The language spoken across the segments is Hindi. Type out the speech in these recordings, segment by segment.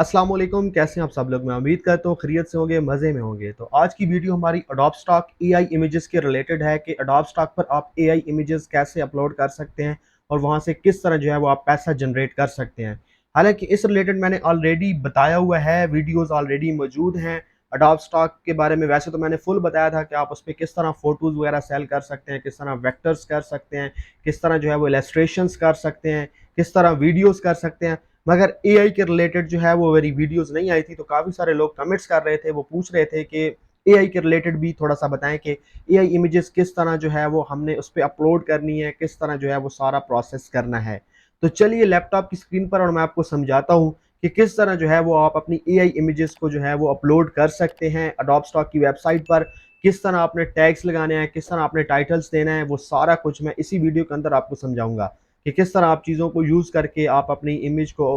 अस्सलाम वालेकुम, कैसे हैं आप सब लोग। मैं उम्मीद करता हूँ खैरियत से होंगे, मज़े में होंगे। तो आज की वीडियो हमारी अडोब स्टॉक एआई इमेजेस के रिलेटेड है कि अडोब स्टॉक पर आप एआई इमेजेस कैसे अपलोड कर सकते हैं और वहाँ से किस तरह जो है वो आप पैसा जनरेट कर सकते हैं। हालांकि इस रिलेटेड मैंने ऑलरेडी बताया हुआ है, वीडियोस ऑलरेडी मौजूद हैं अडोब स्टॉक के बारे में। वैसे तो मैंने फुल बताया था कि आप उस पर किस तरह फ़ोटोज़ वगैरह सेल कर सकते हैं, किस तरह वेक्टर्स कर सकते हैं, किस तरह जो है वो इलस्ट्रेशंस कर सकते हैं, किस तरह वीडियोज़ कर सकते हैं। मगर एआई के रिलेटेड जो है वो मेरी वीडियोस नहीं आई थी, तो काफ़ी सारे लोग कमेंट्स कर रहे थे, वो पूछ रहे थे कि एआई के रिलेटेड भी थोड़ा सा बताएं कि एआई इमेजेस किस तरह जो है वो हमने उस पर अपलोड करनी है, किस तरह जो है वो सारा प्रोसेस करना है। तो चलिए लैपटॉप की स्क्रीन पर और मैं आपको समझाता हूँ कि किस तरह जो है वो आप अपनी एआई इमेजेस को जो है वो अपलोड कर सकते हैं अडोब स्टॉक की वेबसाइट पर। किस तरह आपने टैग्स लगाने हैं, किस तरह आपने टाइटल्स देना है, वो सारा कुछ मैं इसी वीडियो के अंदर आपको समझाऊंगा कि किस तरह आप चीज़ों को यूज़ करके आप अपनी इमेज को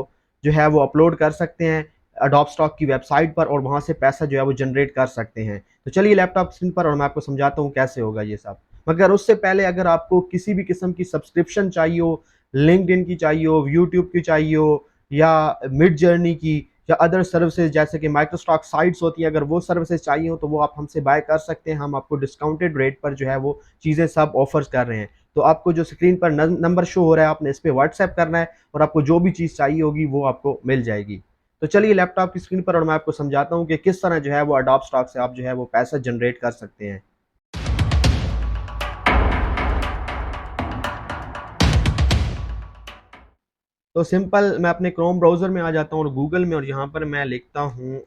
जो है वो अपलोड कर सकते हैं अडोब स्टॉक की वेबसाइट पर और वहाँ से पैसा जो है वो जनरेट कर सकते हैं। तो चलिए लैपटॉप स्क्रीन पर और मैं आपको समझाता हूँ कैसे होगा ये सब। मगर उससे पहले अगर आपको किसी भी किस्म की सब्सक्रिप्शन चाहिए हो, लिंक्डइन की चाहिए हो, यूट्यूब की चाहिए हो, या मिड जर्नी की, या अदर सर्विसेज जैसे कि माइक्रोस्टॉक साइट्स होती हैं, अगर वो सर्विसेज चाहिए हो तो वो आप हमसे बाय कर सकते हैं। हम आपको डिस्काउंटेड रेट पर जो है वो चीज़ें सब ऑफर्स कर रहे हैं। तो आपको जो स्क्रीन पर नंबर शो हो रहा है, आपने इस पर व्हाट्सएप करना है और आपको जो भी चीज़ चाहिए होगी वो आपको मिल जाएगी। तो चलिए लैपटॉप की स्क्रीन पर और मैं आपको समझाता हूँ कि किस तरह जो है वो अडोब स्टॉक से आप जो है वो पैसा जनरेट कर सकते हैं। तो सिंपल मैं अपने क्रोम ब्राउज़र में आ जाता हूँ और गूगल में, और यहाँ पर मैं लिखता हूँ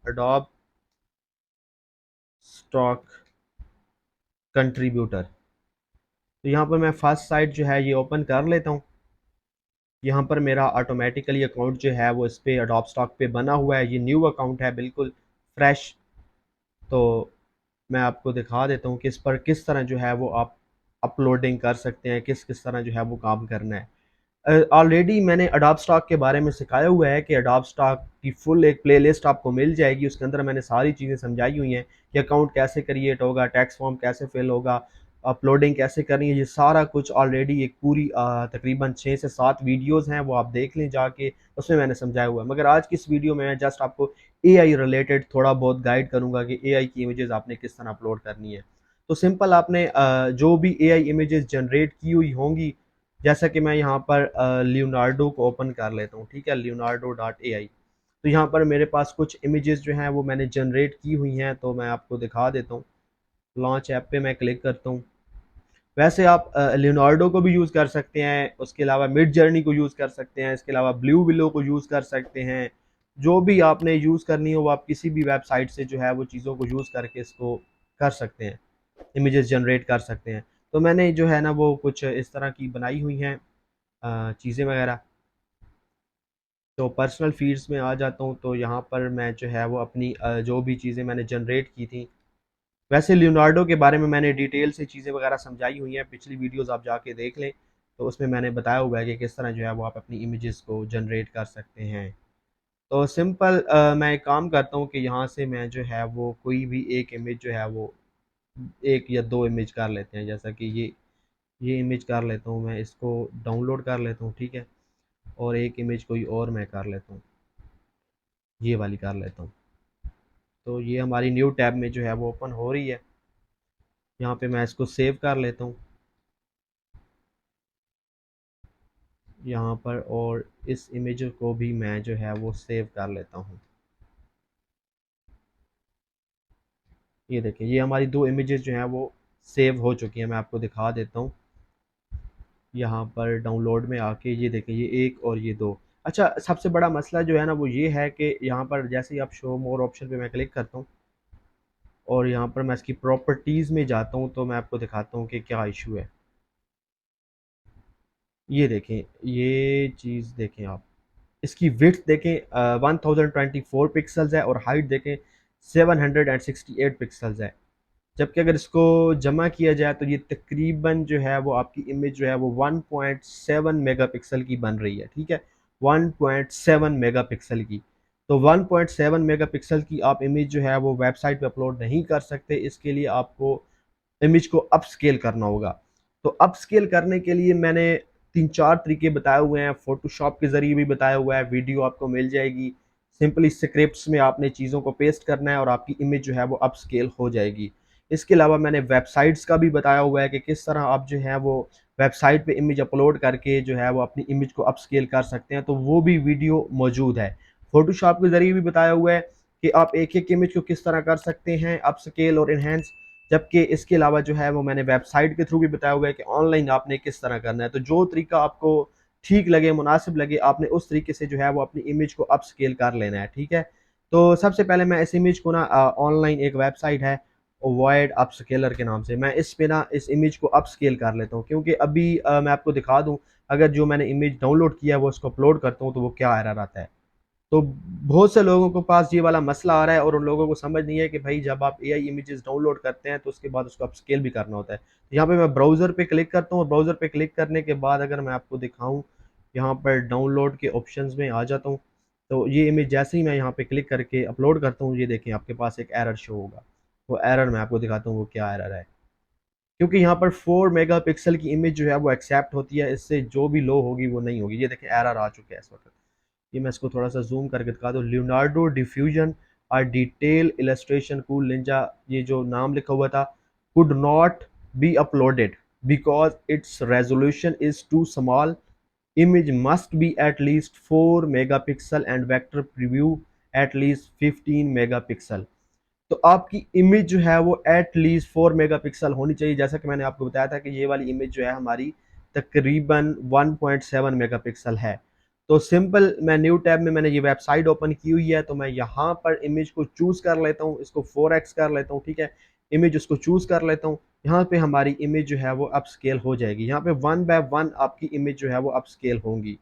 अडोब स्टॉक कंट्रीब्यूटर। तो यहाँ पर मैं फर्स्ट साइट जो है ये ओपन कर लेता हूँ। यहाँ पर मेरा ऑटोमेटिकली अकाउंट जो है वो इस पे अडोब स्टॉक पे बना हुआ है। ये न्यू अकाउंट है, बिल्कुल फ्रेश। तो मैं आपको दिखा देता हूँ कि इस पर किस तरह जो है वो आप अपलोडिंग कर सकते हैं, किस किस तरह जो है वो काम करना है। ऑलरेडी मैंने अडोब स्टॉक के बारे में सिखाया हुआ है कि अडोब स्टॉक की फुल एक प्लेलिस्ट आपको मिल जाएगी। उसके अंदर मैंने सारी चीज़ें समझाई हुई हैं कि अकाउंट कैसे क्रिएट होगा, टैक्स फॉर्म कैसे फिल होगा, अपलोडिंग कैसे करनी है। ये सारा कुछ ऑलरेडी एक पूरी तकरीबन 6 से 7 वीडियोज़ हैं, वो आप देख लें जाके, उसमें मैंने समझाया हुआ है। मगर आज की इस वीडियो में मैं जस्ट आपको एआई रिलेटेड थोड़ा बहुत गाइड करूँगा कि एआई की इमेजेस आपने किस तरह अपलोड करनी है। तो सिंपल आपने जो भी एआई इमेजेस जनरेट की हुई होंगी, जैसा कि मैं यहाँ पर लियोनार्डो को ओपन कर लेता हूँ, ठीक है, लियोनार्डो डॉट ए आई। तो यहाँ पर मेरे पास कुछ इमेजेस जो हैं वो मैंने जनरेट की हुई हैं, तो मैं आपको दिखा देता हूँ। लॉन्च ऐप पे मैं क्लिक करता हूँ। वैसे आप लियोनार्डो को भी यूज़ कर सकते हैं, उसके अलावा मिड जर्नी को यूज़ कर सकते हैं, इसके अलावा ब्लू विलो को यूज़ कर सकते हैं। जो भी आपने यूज़ करनी हो वो आप किसी भी वेबसाइट से जो है वो चीज़ों को यूज़ करके इसको कर सकते हैं, इमेजेस जनरेट कर सकते हैं। तो मैंने जो है ना वो कुछ इस तरह की बनाई हुई हैं चीज़ें वगैरह। तो पर्सनल फीड्स में आ जाता हूँ, तो यहाँ पर मैं जो है वो अपनी जो भी चीज़ें मैंने जनरेट की थी। वैसे लियोनार्डो के बारे में मैंने डिटेल से चीज़ें वगैरह समझाई हुई हैं, पिछली वीडियोस आप जाके देख लें। तो उसमें मैंने बताया हुआ है कि किस तरह जो है वो आप अपनी इमेजेस को जनरेट कर सकते हैं। तो सिंपल मैं एक काम करता हूँ कि यहाँ से मैं जो है वो कोई भी एक इमेज जो है वो एक या दो इमेज कर लेते हैं। जैसा कि ये इमेज कर लेता हूँ, मैं इसको डाउनलोड कर लेता हूँ, ठीक है। और एक इमेज कोई और मैं कर लेता हूँ, ये वाली कर लेता हूँ। तो ये हमारी न्यू टैब में जो है वो ओपन हो रही है। यहाँ पे मैं इसको सेव कर लेता हूँ यहाँ पर, और इस इमेज को भी मैं जो है वो सेव कर लेता हूँ। ये देखिए, ये हमारी दो इमेजेस जो हैं वो सेव हो चुकी हैं। मैं आपको दिखा देता हूँ यहाँ पर डाउनलोड में आके। ये देखिए, ये एक और ये दो। अच्छा, सबसे बड़ा मसला जो है ना वो ये है कि यहाँ पर जैसे ही आप शो मोर ऑप्शन पे मैं क्लिक करता हूँ और यहाँ पर मैं इसकी प्रॉपर्टीज़ में जाता हूँ, तो मैं आपको दिखाता हूँ कि क्या इशू है। ये देखें, ये चीज़ देखें आप, इसकी विड्थ देखें 1024 पिक्सल्स है और हाइट देखें 768 पिक्सल्स है। जबकि अगर इसको जमा किया जाए तो ये तकरीबन जो है वो आपकी इमेज जो है वो 1.7 मेगापिक्सल की बन रही है, ठीक है, 1.7 मेगापिक्सल की। तो 1.7 मेगापिक्सल की आप इमेज जो है वो वेबसाइट पे अपलोड नहीं कर सकते। इसके लिए आपको इमेज को अपस्केल करना होगा। तो अपस्केल करने के लिए मैंने 3-4 तरीके बताए हुए हैं, फ़ोटोशॉप के ज़रिए भी बताया हुआ है, वीडियो आपको मिल जाएगी। सिंपली स्क्रिप्ट्स में आपने चीज़ों को पेस्ट करना है और आपकी इमेज जो है वो अप स्केल हो जाएगी। इसके अलावा मैंने वेबसाइट्स का भी बताया हुआ है कि किस तरह आप जो है वो वेबसाइट पे इमेज अपलोड करके जो है वो अपनी इमेज को अप स्केल कर सकते हैं, तो वो भी वीडियो मौजूद है। फ़ोटोशॉप के ज़रिए भी बताया हुआ है कि आप एक-एक इमेज को किस तरह कर सकते हैं अप स्केल और एनहांस, जबकि इसके अलावा जो है वो मैंने वेबसाइट के थ्रू भी बताया हुआ है कि ऑनलाइन आपने किस तरह करना है। तो जो तरीका आपको ठीक लगे, मुनासिब लगे, आपने उस तरीके से जो है वो अपनी इमेज को अप स्केल कर लेना है, ठीक है? तो सबसे पहले मैं इस इमेज को ना ऑनलाइन एक वेबसाइट है वॉइड अपस्केलर के नाम से, मैं इस पे ना इस इमेज को अप स्केल कर लेता हूँ, क्योंकि अभी मैं आपको दिखा दूँ, अगर जो मैंने इमेज डाउनलोड किया है वो उसको अपलोड करता हूँ तो वो क्या एरर आता है। तो बहुत से लोगों के पास ये वाला मसला आ रहा है और उन लोगों को समझ नहीं है कि भाई जब आप एआई इमेजेस डाउनलोड करते हैं तो उसके बाद उसको अपस्केल भी करना होता है। तो यहाँ पे मैं ब्राउज़र पे क्लिक करता हूँ और ब्राउज़र पे क्लिक करने के बाद अगर मैं आपको दिखाऊँ, यहाँ पर डाउनलोड के ऑप्शंस में आ जाता हूँ। तो ये इमेज जैसे ही मैं यहाँ पे क्लिक करके अपलोड करता हूँ, ये देखें आपके पास एक एरर शो होगा। वो एरर मैं आपको दिखाता हूँ वो क्या एरर है। क्योंकि यहाँ पर 4 मेगापिक्सल की इमेज जो है वो एक्सेप्ट होती है, इससे जो भी लो होगी वो नहीं होगी। ये देखें एरर आ चुके हैं इस वक़्त। ये मैं इसको थोड़ा सा जूम करके दिखा दूँ, लियोनार्डो डिफ्यूजन और डिटेल इलस्ट्रेशन कूल निंजा, ये जो नाम लिखा हुआ था, could not be uploaded because its resolution is too small, image must be at least 4 megapixel and vector preview at least 15 megapixel। तो आपकी इमेज जो है वो एट लीस्ट 4 मेगापिक्सल होनी चाहिए। जैसा कि मैंने आपको बताया था कि ये वाली इमेज जो है हमारी तकरीबन 1.7 मेगापिक्सल है। तो सिंपल मैं न्यू टैब में मैंने ये वेबसाइट ओपन की हुई है, तो मैं यहाँ पर इमेज को चूज़ कर लेता हूँ, इसको 4x कर लेता हूँ, ठीक है? इमेज उसको चूज़ कर लेता हूँ, यहाँ पे हमारी इमेज जो है वो अप स्केल हो जाएगी। यहाँ पे 1 बाय 1 आपकी इमेज जो है वो अप स्केल होंगी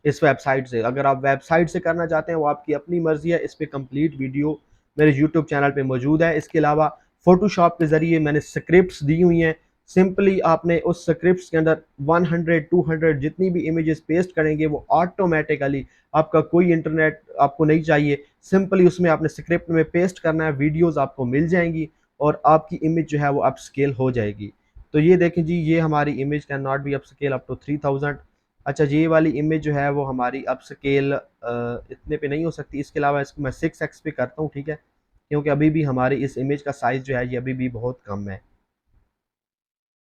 इस वेबसाइट से। अगर आप वेबसाइट से करना चाहते हैं वो आपकी अपनी मर्जी है। इस पे कंप्लीट वीडियो मेरे यूट्यूब चैनल पे मौजूद है। इसके अलावा फोटोशॉप के ज़रिए मैंने स्क्रिप्ट्स दी हुई हैं। सिंपली आपने उस स्क्रिप्ट्स के अंदर 100 200 जितनी भी इमेजेस पेस्ट करेंगे वो ऑटोमेटिकली, आपका कोई इंटरनेट आपको नहीं चाहिए, सिंपली उसमें आपने स्क्रिप्ट में पेस्ट करना है, वीडियोस आपको मिल जाएंगी और आपकी इमेज जो है वो अप स्केल हो जाएगी। तो ये देखें जी, ये हमारी image can not be up scale up to 3000। अच्छा जी, ये वाली इमेज जो है वो हमारी अप स्केल इतने पे नहीं हो सकती। इसके अलावा इसको मैं 6x पे करता हूँ, ठीक है? क्योंकि अभी भी हमारी इस इमेज का साइज़ जो है ये अभी भी बहुत कम है।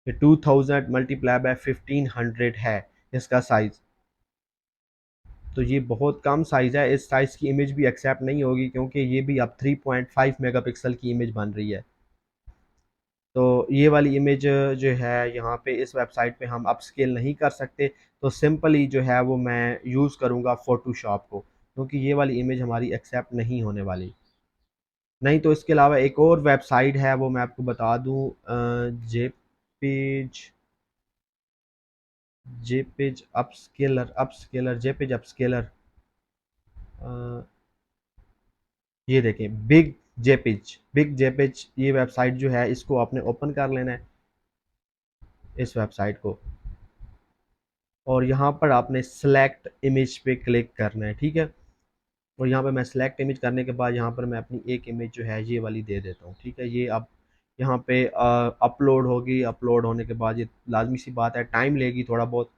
ये 2000 मल्टीप्लाई बाय 1500 है इसका साइज़। तो ये बहुत कम साइज़ है, इस साइज़ की इमेज भी एक्सेप्ट नहीं होगी, क्योंकि ये भी अब 3.5 मेगापिक्सल की इमेज बन रही है। तो ये वाली इमेज जो है यहाँ पे इस वेबसाइट पे हम अपस्केल नहीं कर सकते, तो सिंपली जो है वो मैं यूज़ करूँगा फ़ोटोशॉप को, क्योंकि ये वाली इमेज हमारी एक्सेप्ट नहीं होने वाली। नहीं तो इसके अलावा एक और वेबसाइट है, वो मैं आपको बता दूँ, जेपेज जेपेज अपस्केलर। ये देखें, बिग जेपेज ये वेबसाइट जो है इसको आपने ओपन कर लेना है, इस वेबसाइट को, और यहाँ पर आपने सेलेक्ट इमेज पे क्लिक करना है, ठीक है? और यहाँ पे मैं सेलेक्ट इमेज करने के बाद यहाँ पर मैं अपनी एक इमेज जो है ये वाली दे देता हूँ, ठीक है? ये अब यहाँ पे अपलोड होगी, अपलोड होने के बाद ये लाजमी सी बात है टाइम लेगी थोड़ा बहुत।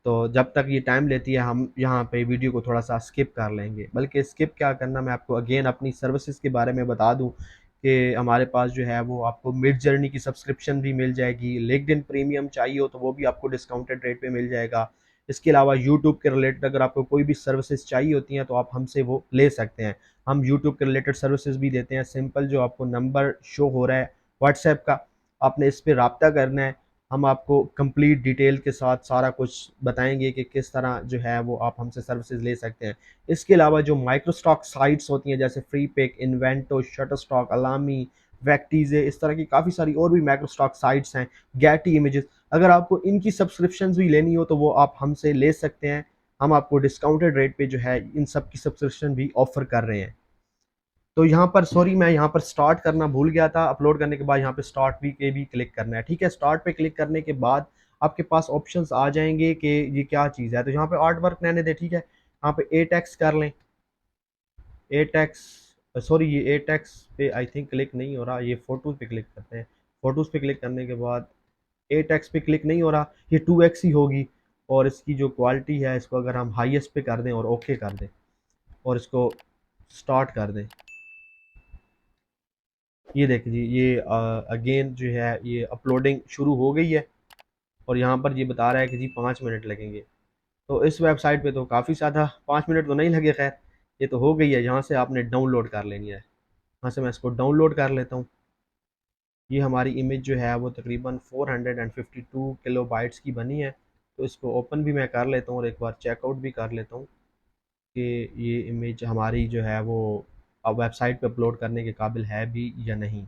तो जब तक ये टाइम लेती है हम यहाँ पे वीडियो को थोड़ा सा स्किप कर लेंगे, बल्कि स्किप क्या करना, मैं आपको अगेन अपनी सर्विसेज के बारे में बता दूँ कि हमारे पास जो है वो आपको मिड जर्नी की सब्सक्रिप्शन भी मिल जाएगी, लिंक्डइन प्रीमियम चाहिए हो तो वो भी आपको डिस्काउंटेड रेट पे मिल जाएगा। इसके अलावा यूट्यूब के रिलेटेड अगर आपको कोई भी सर्विसेज चाहिए होती हैं तो आप हमसे वो ले सकते हैं। हम यूट्यूब के रिलेटेड सर्विसेज भी देते हैं। सिंपल जो आपको नंबर शो हो रहा है व्हाट्सएप का, आपने इस पर रब्ता करना है, हम आपको कंप्लीट डिटेल के साथ सारा कुछ बताएंगे कि किस तरह जो है वो आप हमसे सर्विसेज ले सकते हैं। इसके अलावा जो माइक्रो स्टॉक साइट्स होती हैं जैसे Freepik, Envato, Shutterstock, Alamy, Vecteezy, इस तरह की काफ़ी सारी और भी माइक्रो स्टॉक साइट्स हैं, गैटी इमेजेस, अगर आपको इनकी सब्सक्रिप्शन भी लेनी हो तो वो आप हमसे ले सकते हैं। हम आपको डिस्काउंटेड रेट पे जो है इन सब की सब्सक्रिप्शन भी ऑफर कर रहे हैं। तो यहाँ पर सॉरी, मैं यहाँ पर स्टार्ट करना भूल गया था। अपलोड करने के बाद यहाँ पे स्टार्ट भी क्लिक करना है, ठीक है? स्टार्ट पे क्लिक करने के बाद आपके पास ऑप्शंस आ जाएंगे कि ये क्या चीज़ है। तो यहाँ पे आर्ट वर्क रहने दे, ठीक है? यहाँ पे 8x कर लें, 8x, सॉरी ये 8x पे आई थिंक क्लिक नहीं हो रहा, ये फोटोज़ पे क्लिक करते हैं। फोटोज़ पे क्लिक करने के बाद 8x पे क्लिक नहीं हो रहा, ये 2x ही होगी। और इसकी जो क्वालिटी है इसको अगर हम हाईएस्ट पे कर दें और ओके कर दें और इसको स्टार्ट कर दें। ये देखिए जी, ये अगेन जो है ये अपलोडिंग शुरू हो गई है और यहाँ पर ये बता रहा है कि जी 5 मिनट लगेंगे। तो इस वेबसाइट पे तो काफ़ी ज़्यादा 5 मिनट तो नहीं लगे, खैर ये तो हो गई है। यहाँ से आपने डाउनलोड कर लेनी है। यहाँ से मैं इसको डाउनलोड कर लेता हूँ। ये हमारी इमेज जो है वो तकरीबन 452 किलो बाइट्स की बनी है। तो इसको ओपन भी मैं कर लेता हूँ और एक बार चेकआउट भी कर लेता हूँ कि ये इमेज हमारी जो है वो अब वेबसाइट पे अपलोड करने के काबिल है भी या नहीं।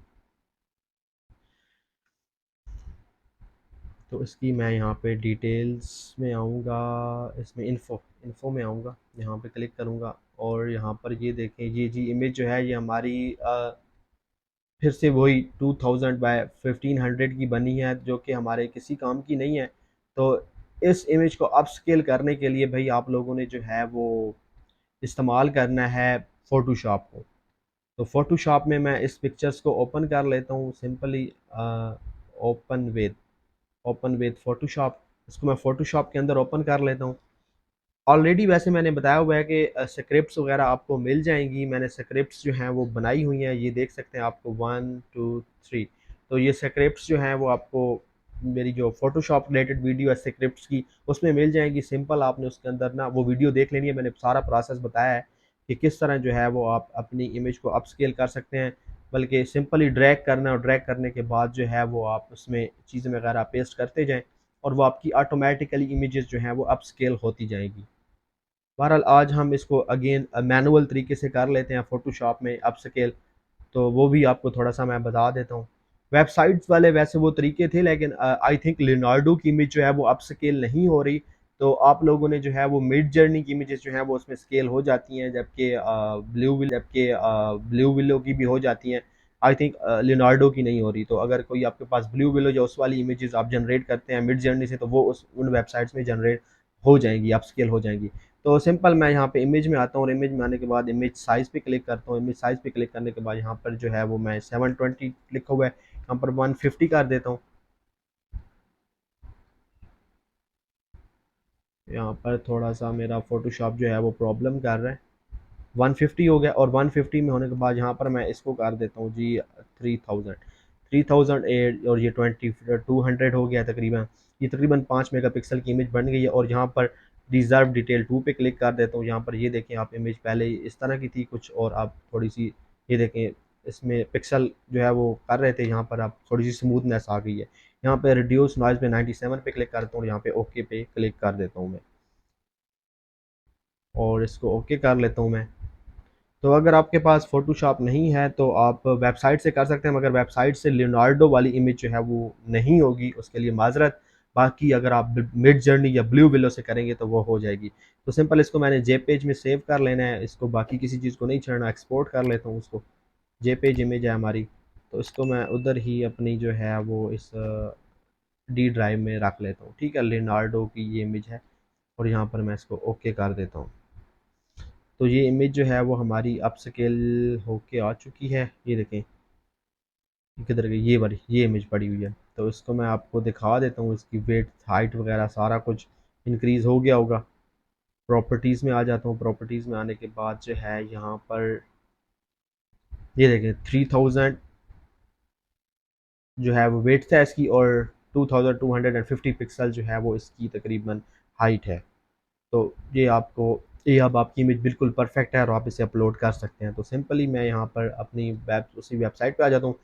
तो इसकी मैं यहाँ पे डिटेल्स में आऊँगा, इसमें इन्फो इन्फो में आऊँगा, यहाँ पे क्लिक करूँगा और यहाँ पर ये देखें, ये जी इमेज जो है ये हमारी फिर से वही 2000 बाय 1500 की बनी है, जो कि हमारे किसी काम की नहीं है। तो इस इमेज को अपस्केल करने के लिए भाई आप लोगों ने जो है वो इस्तेमाल करना है फ़ोटोशॉप को। तो फ़ोटोशॉप में मैं इस पिक्चर्स को ओपन कर लेता हूँ सिंपली, ओपन विद फ़ोटोशॉप। इसको मैं फ़ोटोशॉप के अंदर ओपन कर लेता हूँ। ऑलरेडी वैसे मैंने बताया हुआ है कि स्क्रिप्ट्स वगैरह आपको मिल जाएंगी। मैंने स्क्रिप्ट्स जो हैं वो बनाई हुई हैं, ये देख सकते हैं आपको 1 2 3। तो ये स्क्रिप्ट्स जो हैं वो आपको मेरी जो फोटोशॉप रिलेटेड वीडियो है स्क्रिप्ट्स की उसमें मिल जाएंगी। सिंपल आपने उसके अंदर ना वो वीडियो देख लेनी है। मैंने सारा प्रोसेस बताया है कि किस तरह जो है वो आप अपनी इमेज को अपस्केल कर सकते हैं। बल्कि सिंपली ड्रैग करना और ड्रैग करने के बाद जो है वो आप उसमें चीज़ें वगैरह पेस्ट करते जाएँ और वो आपकी ऑटोमेटिकली इमेजेस जो हैं वो अपस्केल होती जाएंगी। बहरहाल आज हम इसको अगेन मैनुअल तरीके से कर लेते हैं फ़ोटोशॉप में अपस्केल। तो वो भी आपको थोड़ा सा मैं बता देता हूँ। वेबसाइट्स वाले वैसे वो तरीके थे, लेकिन आई थिंक लियोनार्डो की इमेज जो है वो अप स्केल नहीं हो रही। तो आप लोगों ने जो है वो मिड जर्नी की इमेजेस जो हैं वो उसमें स्केल हो जाती हैं, जबकि ब्लू विलो की भी हो जाती हैं। आई थिंक लियोनार्डो की नहीं हो रही। तो अगर कोई आपके पास ब्लू विलो या उस वाली इमेजेस आप जनरेट करते हैं मिड जर्नी से, तो वो उस उन वेबसाइट्स में जनरेट हो जाएंगी, अप स्केल हो जाएंगी। तो सिंपल मैं यहाँ पे इमेज में आता हूँ और इमेज में आने के बाद इमेज साइज़ पे क्लिक करता हूँ। इमेज साइज़ पे क्लिक करने के बाद यहाँ पर जो है वो मैं 720 लिखा हुआ है, यहाँ पर 150 कर देता हूँ। यहाँ पर थोड़ा सा मेरा फोटोशॉप जो है वो प्रॉब्लम कर रहा है। 150 हो गया और 150 में होने के बाद यहाँ पर मैं इसको कर देता हूँ जी 3000। 3008 और ये 200 हो गया तकरीबन। ये तकरीबन 5 मेगापिक्सल की इमेज बन गई है और यहाँ पर रिजर्व डिटेल 2 पे क्लिक कर देता हूँ। यहाँ पर ये देखें आप, इमेज पहले इस तरह की थी कुछ और आप थोड़ी सी ये देखें इसमें पिक्सल जो है वो कर रहे थे, यहाँ पर आप थोड़ी सी स्मूथनेस आ गई है। यहाँ पे रिड्यूस नॉइज़ पे 97 पे क्लिक करता हूँ और यहाँ पे ओके पे क्लिक कर देता हूँ मैं और इसको ओके कर लेता हूँ मैं। तो अगर आपके पास फ़ोटोशॉप नहीं है तो आप वेबसाइट से कर सकते हैं, मगर वेबसाइट से लियोनार्डो वाली इमेज जो है वो नहीं होगी, उसके लिए माज़रत। बाकी अगर आप मिड जर्नी या ब्लू विलो से करेंगे तो वो हो जाएगी। तो सिंपल इसको मैंने जेपेज में सेव कर लेना है, इसको बाकी किसी चीज़ को नहीं छेड़ना। एक्सपोर्ट कर लेता हूँ उसको, जेपेज इमेज है हमारी। तो इसको मैं उधर ही अपनी जो है वो इस डी ड्राइव में रख लेता हूँ। ठीक है, लियोनार्डो की ये इमेज है और यहाँ पर मैं इसको ओके कर देता हूँ। तो ये इमेज जो है वो हमारी अप स्केल होके आ चुकी है। ये देखें किधर गई, ये वाली ये इमेज पड़ी हुई है। तो इसको मैं आपको दिखा देता हूँ, इसकी वेट हाइट वगैरह सारा कुछ इंक्रीज़ हो गया होगा। प्रॉपर्टीज़ में आ जाता हूँ। प्रॉपर्टीज़ में आने के बाद जो है यहाँ पर ये देखें 3000 जो है वो वेट था इसकी और 2250 पिक्सल जो है वो इसकी तकरीबन हाइट है। तो ये अब आपकी इमेज बिल्कुल परफेक्ट है और आप इसे अपलोड कर सकते हैं। तो सिंपली मैं यहाँ पर अपनी उसी वेबसाइट पे आ जाता हूँ,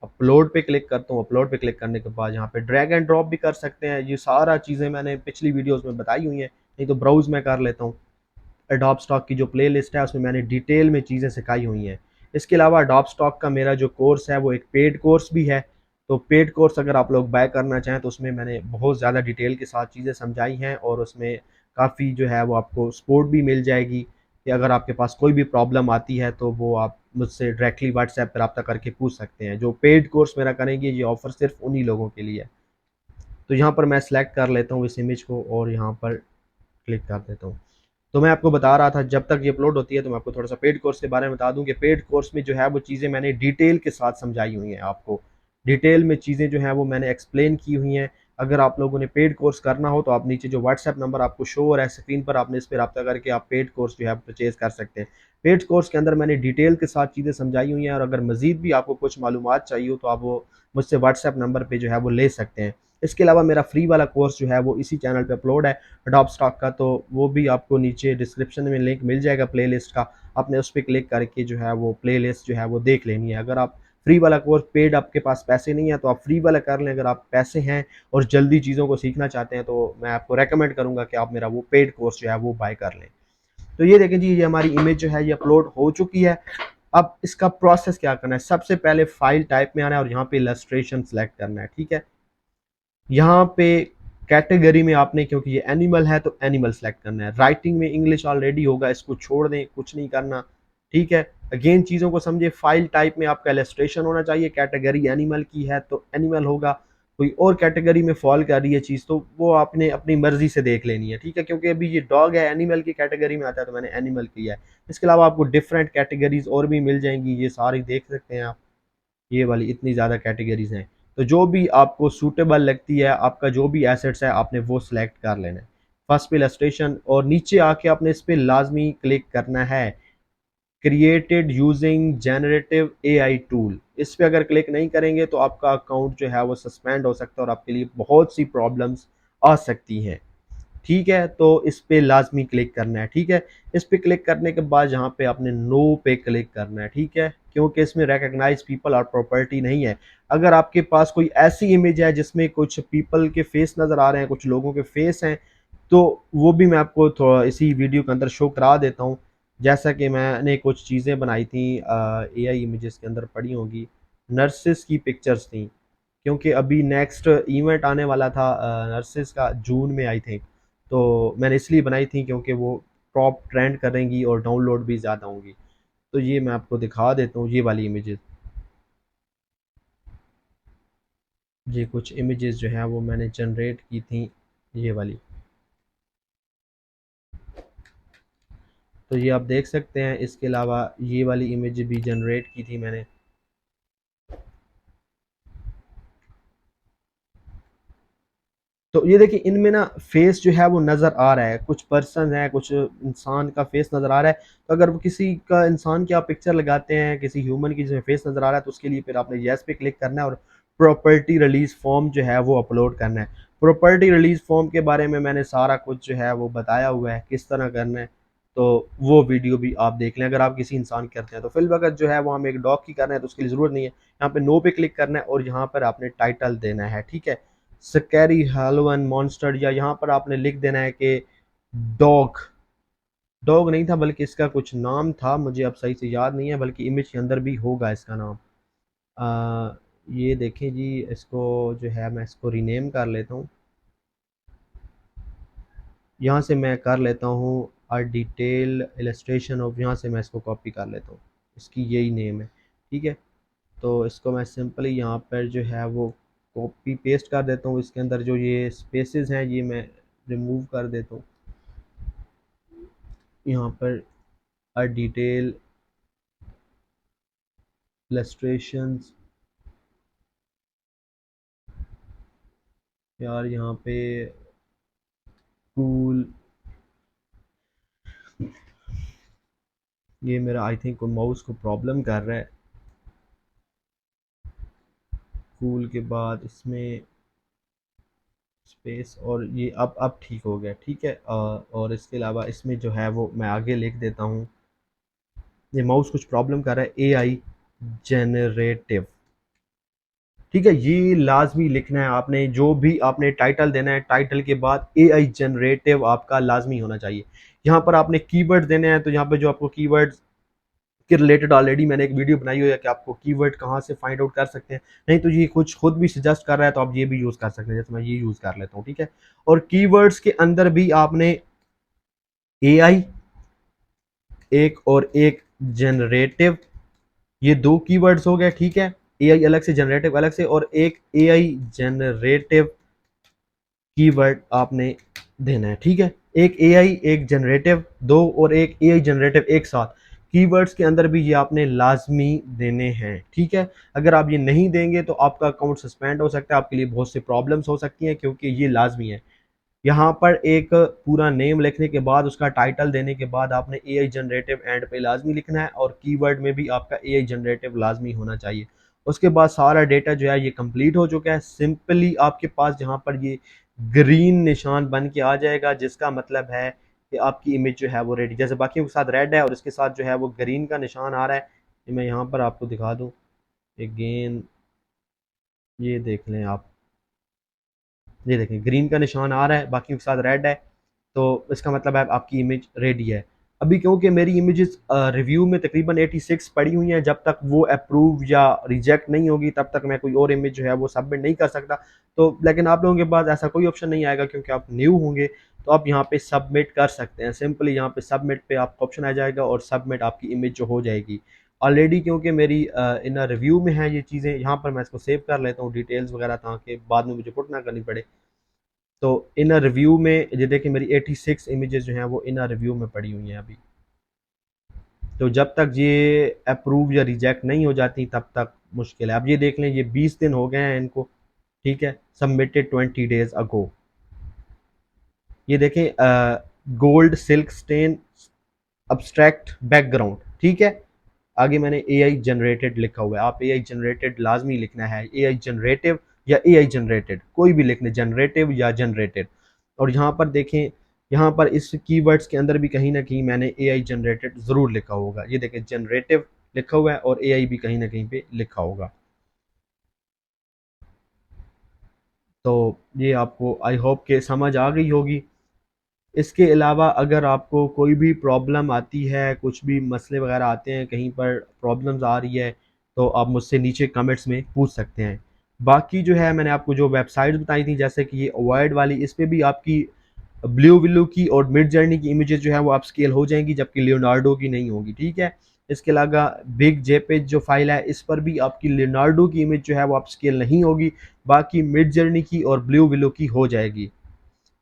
अपलोड पे क्लिक करता हूँ। अपलोड पे क्लिक करने के बाद यहाँ पे ड्रैग एंड ड्रॉप भी कर सकते हैं। ये सारा चीज़ें मैंने पिछली वीडियोज़ में बताई हुई हैं, नहीं तो ब्राउज़ में कर लेता हूँ। एडोब स्टॉक की जो प्लेलिस्ट है उसमें मैंने डिटेल में चीज़ें सिखाई हुई हैं। इसके अलावा एडोब स्टॉक का मेरा जो कोर्स है वो एक पेड कोर्स भी है। तो पेड कोर्स अगर आप लोग बाय करना चाहें तो उसमें मैंने बहुत ज़्यादा डिटेल के साथ चीज़ें समझाई हैं और उसमें काफ़ी जो है वो आपको सपोर्ट भी मिल जाएगी कि अगर आपके पास कोई भी प्रॉब्लम आती है तो वो आप मुझसे डायरेक्टली व्हाट्सएप पर रब्ता करके पूछ सकते हैं। जो पेड कोर्स मेरा करेंगे ये ऑफ़र सिर्फ उन्हीं लोगों के लिए है। तो यहाँ पर मैं सिलेक्ट कर लेता हूँ इस इमेज को और यहाँ पर क्लिक कर देता हूँ। तो मैं आपको बता रहा था जब तक ये अपलोड होती है तो मैं आपको थोड़ा सा पेड कोर्स के बारे में बता दूं कि पेड कोर्स में जो है वो चीज़ें मैंने डिटेल के साथ समझाई हुई हैं। आपको डिटेल में चीज़ें जो हैं वो मैंने एक्सप्लेन की हुई हैं। अगर आप लोगों ने पेड कोर्स करना हो तो आप नीचे जो व्हाट्सएप नंबर आपको शो हो रहा है स्क्रीन पर, आपने इस पर रब्ता करके आप पेड कोर्स जो है परचेज कर सकते हैं। पेड कोर्स के अंदर मैंने डिटेल के साथ चीज़ें समझाई हुई हैं, और अगर मजीद भी आपको कुछ मालूमात चाहिए हो तो आप वो मुझसे व्हाट्सएप नंबर पे जो है वो ले सकते हैं। इसके अलावा मेरा फ्री वाला कोर्स जो है वो इसी चैनल पे अपलोड है अडोब स्टॉक का, तो वो भी आपको नीचे डिस्क्रिप्शन में लिंक मिल जाएगा प्लेलिस्ट का। आपने उस पर क्लिक करके जो है वो प्लेलिस्ट जो है वो देख लेनी है। अगर आप फ्री वाला कोर्स, पेड आपके पास पैसे नहीं है तो आप फ्री वाला कर लें। अगर आप पैसे हैं और जल्दी चीज़ों को सीखना चाहते हैं तो मैं आपको रेकमेंड करूँगा कि आप मेरा वो पेड कोर्स जो है वो बाय कर लें। तो ये देखें जी, ये हमारी इमेज जो है ये अपलोड हो चुकी है। अब इसका प्रोसेस क्या करना है, सबसे पहले फाइल टाइप में आना है और यहाँ पे इलस्ट्रेशन सेलेक्ट करना है। ठीक है, यहाँ पे कैटेगरी में आपने, क्योंकि ये एनिमल है तो एनिमल सेलेक्ट करना है। राइटिंग में इंग्लिश ऑलरेडी होगा, इसको छोड़ दें, कुछ नहीं करना। ठीक है, अगेन चीज़ों को समझे। फाइल टाइप में आपका इलस्ट्रेशन होना चाहिए, कैटेगरी एनिमल की है तो एनिमल होगा। कोई और कैटेगरी में फॉल कर रही है चीज़ तो वो आपने अपनी मर्जी से देख लेनी है। ठीक है, क्योंकि अभी ये डॉग है, एनिमल की कैटेगरी में आता है तो मैंने एनिमल किया है। इसके अलावा आपको डिफरेंट कैटेगरीज और भी मिल जाएंगी, ये सारी देख सकते हैं आप। ये वाली इतनी ज़्यादा कैटेगरीज हैं, तो जो भी आपको सूटेबल लगती है, आपका जो भी एसेट्स है आपने वो सिलेक्ट कर लेना है। फर्स्ट पे इलस्ट्रेशन, और नीचे आके आपने इस पे लाजमी क्लिक करना है created using generative AI tool. इस पे अगर क्लिक नहीं करेंगे तो आपका अकाउंट जो है वो सस्पेंड हो सकता है और आपके लिए बहुत सी प्रॉब्लम्स आ सकती हैं। ठीक है, तो इस पे लाजमी क्लिक करना है। ठीक है, इस पे क्लिक करने के बाद यहाँ पे आपने नो पे क्लिक करना है। ठीक है, क्योंकि इसमें रिकॉग्नाइज पीपल और प्रॉपर्टी नहीं है। अगर आपके पास कोई ऐसी इमेज है जिसमें कुछ पीपल के फेस नज़र आ रहे हैं, कुछ लोगों के फेस हैं, तो वो भी मैं आपको थोड़ा इसी वीडियो के अंदर शो करा देता हूँ। जैसा कि मैंने कुछ चीज़ें बनाई थी एआई इमेजेस के अंदर पड़ी होंगी, नर्सिस की पिक्चर्स थी, क्योंकि अभी नेक्स्ट इवेंट आने वाला था नर्सिस का, जून में आई थिंक। तो मैंने इसलिए बनाई थी क्योंकि वो टॉप ट्रेंड करेंगी और डाउनलोड भी ज़्यादा होंगी। तो ये मैं आपको दिखा देता हूँ, ये वाली इमेजेस, ये कुछ इमेजेस जो है वो मैंने जनरेट की थी, ये वाली। तो ये आप देख सकते हैं। इसके अलावा ये वाली इमेज भी जनरेट की थी मैंने। तो ये देखिए, इनमें ना फेस जो है वो नज़र आ रहा है, कुछ पर्सन है, कुछ इंसान का फेस नज़र आ रहा है। तो अगर वो किसी का, इंसान की आप पिक्चर लगाते हैं, किसी ह्यूमन की जिसमें फेस नज़र आ रहा है, तो उसके लिए फिर आपने येस पे क्लिक करना है और प्रॉपर्टी रिलीज फॉर्म जो है वो अपलोड करना है। प्रॉपर्टी रिलीज फॉर्म के बारे में मैंने सारा कुछ जो है वो बताया हुआ है किस तरह करना है, तो वो वीडियो भी आप देख लें अगर आप किसी इंसान की करते हैं। तो फिल वक्त जो है वो हम एक डॉग की कर रहे हैं तो उसके लिए ज़रूरत नहीं है। यहाँ पे नो पे क्लिक करना है और यहाँ पर आपने टाइटल देना है। ठीक है, स्कैरी हेलोवन मॉन्स्टर, या यहाँ पर आपने लिख देना है कि डॉग। डॉग नहीं था बल्कि इसका कुछ नाम था, मुझे अब सही से याद नहीं है, बल्कि इमेज के अंदर भी होगा इसका नाम। ये देखें जी, इसको जो है मैं इसको रीनेम कर लेता हूँ। यहाँ से मैं कर लेता हूँ अ डिटेल इलस्ट्रेशन ऑफ, यहाँ से मैं इसको कॉपी कर लेता हूँ, इसकी यही नेम है। ठीक है, तो इसको मैं सिंपली यहाँ पर जो है वो कॉपी पेस्ट कर देता हूँ। इसके अंदर जो ये स्पेसेस हैं ये मैं रिमूव कर देता हूँ। यहाँ पर अ डिटेल इलस्ट्रेशंस, यार यहाँ पे कूल, ये मेरा आई थिंक माउस को प्रॉब्लम कर रहा है। कूल के बाद इसमें स्पेस, और ये अब ठीक हो गया। ठीक है, और इसके अलावा इसमें जो है वो मैं आगे लिख देता हूँ, ये माउस कुछ प्रॉब्लम कर रहा है, एआई जनरेटिव। ठीक है, ये लाजमी लिखना है आपने, जो भी आपने टाइटल देना है, टाइटल के बाद एआई जनरेटिव आपका लाजमी होना चाहिए। यहाँ पर आपने कीवर्ड देने हैं, तो यहाँ पे जो आपको कीवर्ड के रिलेटेड ऑलरेडी मैंने एक वीडियो बनाई हुई है कि आपको कीवर्ड कहाँ से फाइंड आउट कर सकते हैं। नहीं तो ये कुछ खुद भी सजेस्ट कर रहा है तो आप ये भी यूज़ कर सकते हैं, जैसे मैं ये यूज़ कर लेता हूँ। ठीक है, और कीवर्ड्स के अंदर भी आपने एआई एक और एक जनरेटिव, ये दो कीवर्ड्स हो गए। ठीक है, एआई अलग से, जनरेटिव अलग से, और एक एआई जनरेटिव कीवर्ड आपने देना है। ठीक है, एक एआई एक जनरेटिव दो, और एक एआई जनरेटिव एक साथ। कीवर्ड्स के अंदर भी ये आपने लाजमी देने हैं, ठीक है। अगर आप ये नहीं देंगे तो आपका अकाउंट सस्पेंड हो सकता है, आपके लिए बहुत सी प्रॉब्लम्स हो सकती हैं, क्योंकि ये लाजमी है। यहाँ पर एक पूरा नेम लिखने के बाद उसका टाइटल देने के बाद आपने एआई जनरेटिव एंड पे लाजमी लिखना है, और कीवर्ड में भी आपका एआई जनरेटिव लाजमी होना चाहिए। उसके बाद सारा डेटा जो है ये कंप्लीट हो चुका है। सिंपली आपके पास यहाँ पर ये ग्रीन निशान बन के आ जाएगा, जिसका मतलब है कि आपकी इमेज जो है वो रेडी, जैसे बाकियों के साथ रेड है और इसके साथ जो है वो ग्रीन का निशान आ रहा है। मैं यहाँ पर आपको दिखा दूँ अगेन, ये देख लें आप, ये देखें ग्रीन का निशान आ रहा है, बाकियों के साथ रेड है, तो इसका मतलब है आपकी इमेज रेडी है। अभी क्योंकि मेरी इमेजेस रिव्यू में तकरीबन 86 पड़ी हुई हैं, जब तक वो अप्रूव या रिजेक्ट नहीं होगी तब तक मैं कोई और इमेज जो है वो सबमिट नहीं कर सकता। तो लेकिन आप लोगों के पास ऐसा कोई ऑप्शन नहीं आएगा, क्योंकि आप न्यू होंगे, तो आप यहाँ पे सबमिट कर सकते हैं। सिंपली यहाँ पे सबमिट पे आपका ऑप्शन आ जाएगा और सबमिट आपकी इमेज जो हो जाएगी। ऑलरेडी क्योंकि मेरी इन रिव्यू में है ये चीज़ें, यहाँ पर मैं इसको सेव कर लेता हूँ डिटेल्स वगैरह, ताकि बाद में मुझे पुट ना करनी पड़े। तो इन रिव्यू में ये देखिए मेरी 86 इमेजेस जो हैं वो इन रिव्यू में पड़ी हुई हैं अभी। तो जब तक ये अप्रूव या रिजेक्ट नहीं हो जाती तब तक मुश्किल है। अब ये देख लें, ये 20 दिन हो गए हैं इनको, ठीक है, सबमिटेड 20 डेज अगो। ये देखें gold silk stain abstract background, ठीक है। आगे मैंने एआई जनरेटेड लिखा हुआ है, आप एआई जनरेटेड लाजमी लिखना है, एआई जनरेटिव या एआई जनरेटेड कोई भी लिख लें, जनरेटिव या जनरेटेड। और यहाँ पर देखें, यहाँ पर इस कीवर्ड्स के अंदर भी कहीं ना कहीं मैंने एआई जनरेटेड ज़रूर लिखा होगा। ये देखें जनरेटिव लिखा हुआ है और एआई भी कहीं ना कहीं पे लिखा होगा। तो ये आपको आई होप के समझ आ गई होगी। इसके अलावा अगर आपको कोई भी प्रॉब्लम आती है, कुछ भी मसले वगैरह आते हैं, कहीं पर प्रॉब्लम्स आ रही है, तो आप मुझसे नीचे कमेंट्स में पूछ सकते हैं। बाकी जो है मैंने आपको जो वेबसाइट्स बताई थी, जैसे कि ये अवॉइड वाली, इस पे भी आपकी ब्लू विलो की और मिड जर्नी की इमेजेस जो है वो आप स्केल हो जाएंगी, जबकि लियोनार्डो की नहीं होगी, ठीक है। इसके अलावा बिग जेपेज जो फाइल है, इस पर भी आपकी लियोनार्डो की इमेज जो है वो आप स्केल नहीं होगी, बाकी मिड जर्नी की और ब्लू विलो की हो जाएगी।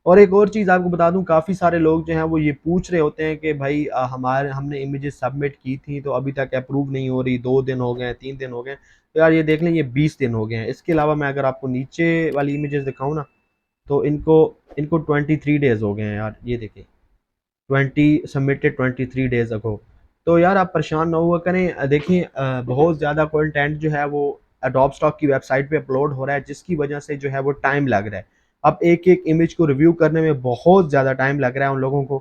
और एक और चीज़ आपको बता दूं, काफ़ी सारे लोग जो हैं वो ये पूछ रहे होते हैं कि भाई हमारे हमने इमेजेस सबमिट की थी तो अभी तक अप्रूव नहीं हो रही, 2 दिन हो गए, 3 दिन हो गए। तो यार ये देख लें, ये 20 दिन हो गए हैं। इसके अलावा मैं अगर आपको नीचे वाली इमेजेस दिखाऊं ना, तो इनको इनको 23 डेज हो गए हैं यार, ये देखें 20 सबमिटेड 23 डेज अगो। तो यार आप परेशान ना हुआ करें, देखिए बहुत ज़्यादा कंटेंट जो है वो एडोब स्टॉक की वेबसाइट पे अपलोड हो रहा है, जिसकी वजह से जो है वो टाइम लग रहा है। अब एक एक इमेज को रिव्यू करने में बहुत ज़्यादा टाइम लग रहा है उन लोगों को,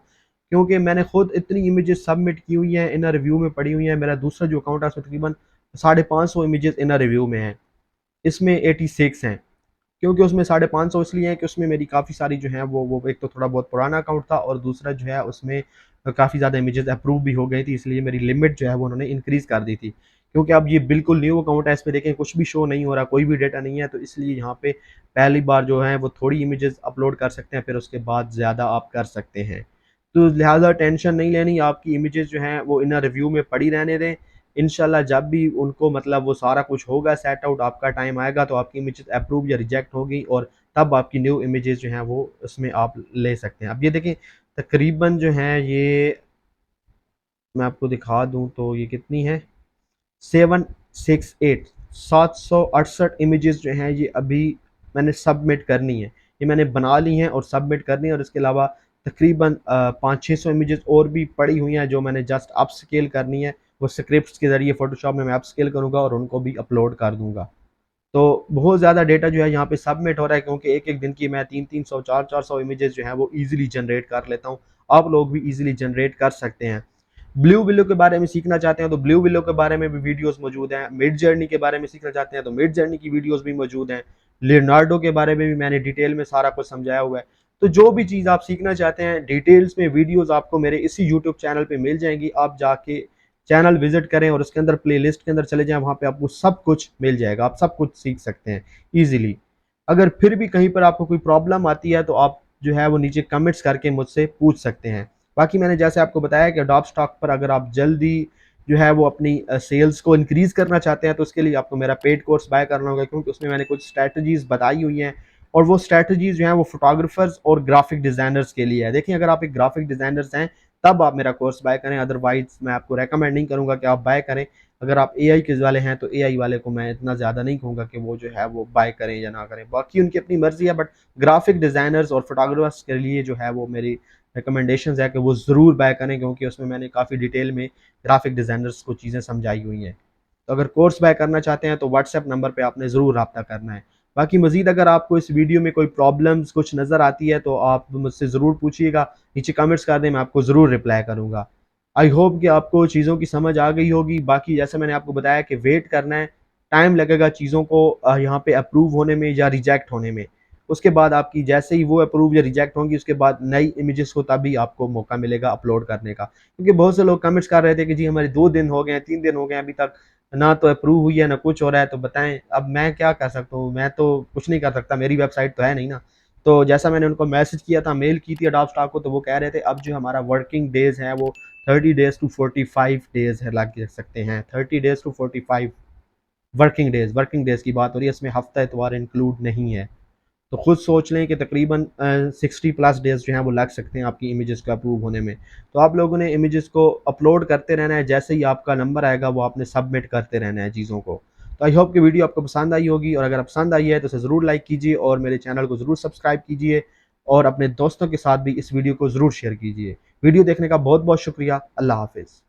क्योंकि मैंने खुद इतनी इमेजेस सबमिट की हुई हैं, इन रिव्यू में पड़ी हुई हैं। मेरा दूसरा जो अकाउंट है उसमें तकरीबन 550 इमेजेस इन रिव्यू में है, इसमें 86 हैं। क्योंकि उसमें 550 इसलिए है कि उसमें मेरी काफ़ी सारी जो है वो एक तो थोड़ा बहुत पुराना अकाउंट था, और दूसरा जो है उसमें काफ़ी ज़्यादा इमेजेस अप्रूव भी हो गई थी, इसलिए मेरी लिमिट जो है वो उन्होंने इंक्रीज़ कर दी थी। क्योंकि अब ये बिल्कुल न्यू अकाउंट है, इस पे देखें कुछ भी शो नहीं हो रहा, कोई भी डेटा नहीं है, तो इसलिए यहाँ पे पहली बार जो है वो थोड़ी इमेजेस अपलोड कर सकते हैं, फिर उसके बाद ज़्यादा आप कर सकते हैं। तो लिहाजा टेंशन नहीं लेनी, आपकी इमेजेस जो हैं वो इन रिव्यू में पड़ी रहने दें। इंशाल्लाह जब भी उनको मतलब वो सारा कुछ होगा सेट आउट, आपका टाइम आएगा तो आपकी इमेजेस अप्रूव या रिजेक्ट होगी, और तब आपकी न्यू इमेजेस जो हैं वो उसमें आप ले सकते हैं। अब ये देखें तकरीबन जो हैं ये, मैं आपको दिखा दूं तो ये कितनी है, 768 768 इमेजेस जो हैं ये अभी मैंने सबमिट करनी है। ये मैंने बना ली हैं और सबमिट करनी है, और इसके अलावा तकरीबन 500-600 इमेजेस और भी पड़ी हुई हैं जो मैंने जस्ट अप स्केल करनी है। वो स्क्रिप्ट्स के ज़रिए फोटोशॉप में मैं अप स्केल करूँगा और उनको भी अपलोड कर दूँगा। तो बहुत ज़्यादा डेटा जो है यहाँ पे सबमिट हो रहा है, क्योंकि एक एक दिन की मैं 300-300 400-400 इमेजेस जो हैं वो ईजिली जनरेट कर लेता हूँ। आप लोग भी ईजिली जनरेट कर सकते हैं। ब्लू विलो के बारे में सीखना चाहते हैं तो ब्लू विलो के बारे में भी वीडियोस मौजूद हैं। मिड जर्नी के बारे में सीखना चाहते हैं तो मिड जर्नी की वीडियोस भी मौजूद हैं। लियोनार्डो के बारे में भी मैंने डिटेल में सारा कुछ समझाया हुआ है। तो जो भी चीज़ आप सीखना चाहते हैं डिटेल्स में वीडियोस आपको मेरे इसी यूट्यूब चैनल पे मिल जाएंगी। आप जाके चैनल विजिट करें और उसके अंदर प्लेलिस्ट के अंदर चले जाएं, वहाँ पे आपको सब कुछ मिल जाएगा, आप सब कुछ सीख सकते हैं ईजिली। अगर फिर भी कहीं पर आपको कोई प्रॉब्लम आती है तो आप जो है वो नीचे कमेंट्स करके मुझसे पूछ सकते हैं। बाकी मैंने जैसे आपको बताया कि अडॉब स्टॉक पर अगर आप जल्दी जो है वो अपनी सेल्स को इंक्रीज़ करना चाहते हैं तो उसके लिए आपको मेरा पेड कोर्स बाय करना होगा, क्योंकि उसमें मैंने कुछ स्ट्रैटेजीज़ बताई हुई हैं, और वो स्ट्रैटेजीज़ जो हैं वो फोटोग्राफर्स और ग्राफिक डिज़ाइनर्स के लिए है। देखिए अगर आप एक ग्राफिक डिज़ाइनर्स हैं तब आप मेरा कोर्स बाय करें, अदरवाइज मैं आपको रेकमेंड नहीं करूँगा कि आप बाय करें। अगर आप एआई के वाले हैं तो एआई वाले को मैं इतना ज़्यादा नहीं कहूँगा कि वो जो है वो बाय करें या ना करें, बाकी उनकी अपनी मर्जी है। बट ग्राफिक डिज़ाइनर्स और फोटोग्राफर्स के लिए जो है वो मेरी रिकमेंडेशन है कि वो ज़रूर बाय करें, क्योंकि उसमें मैंने काफ़ी डिटेल में ग्राफिक डिज़ाइनर्स को चीज़ें समझाई हुई हैं। तो अगर कोर्स बाय करना चाहते हैं तो व्हाट्सएप नंबर पे आपने ज़रूर रब्ता करना है। बाकी मज़ीद अगर आपको इस वीडियो में कोई प्रॉब्लम्स कुछ नज़र आती है तो आप मुझसे ज़रूर पूछिएगा, नीचे कमेंट्स कर दें, मैं आपको ज़रूर रिप्लाई करूँगा। आई होप कि आपको चीज़ों की समझ आ गई होगी। बाकी जैसे मैंने आपको बताया कि वेट करना है, टाइम लगेगा चीज़ों को यहाँ पे अप्रूव होने में या रिजेक्ट होने में। उसके बाद आपकी जैसे ही वो अप्रूव या रिजेक्ट होंगी, उसके बाद नई इमेजेस को तभी आपको मौका मिलेगा अपलोड करने का। क्योंकि बहुत से लोग कमेंट्स कर रहे थे कि जी हमारे 2 दिन हो गए हैं, 3 दिन हो गए हैं, अभी तक ना तो अप्रूव हुई है ना कुछ हो रहा है, तो बताएं अब मैं क्या कर सकता हूँ? मैं तो कुछ नहीं कर सकता, मेरी वेबसाइट तो है नहीं ना। तो जैसा मैंने उनको मैसेज किया था, मेल की थी अडोप स्टॉक को, तो वो कह रहे थे अब जो हमारा वर्किंग डेज है वो 30 डेज टू 45 डेज है, लग सकते हैं 30 डेज टू 45 वर्किंग डेज की बात हो रही है, इसमें हफ्ता इतवार इंक्लूड नहीं है। तो खुद सोच लें कि तकरीबन 60 प्लस डेज जो हैं वो लग सकते हैं आपकी इमेजेस का अप्रूव होने में। तो आप लोगों ने इमेजेस को अपलोड करते रहना है, जैसे ही आपका नंबर आएगा वो आपने सबमिट करते रहना है चीज़ों को। तो आई होप कि वीडियो आपको पसंद आई होगी, और अगर पसंद आई है तो इसे ज़रूर लाइक कीजिए और मेरे चैनल को ज़रूर सब्सक्राइब कीजिए, और अपने दोस्तों के साथ भी इस वीडियो को ज़रूर शेयर कीजिए। वीडियो देखने का बहुत बहुत शुक्रिया। अल्लाह हाफिज़।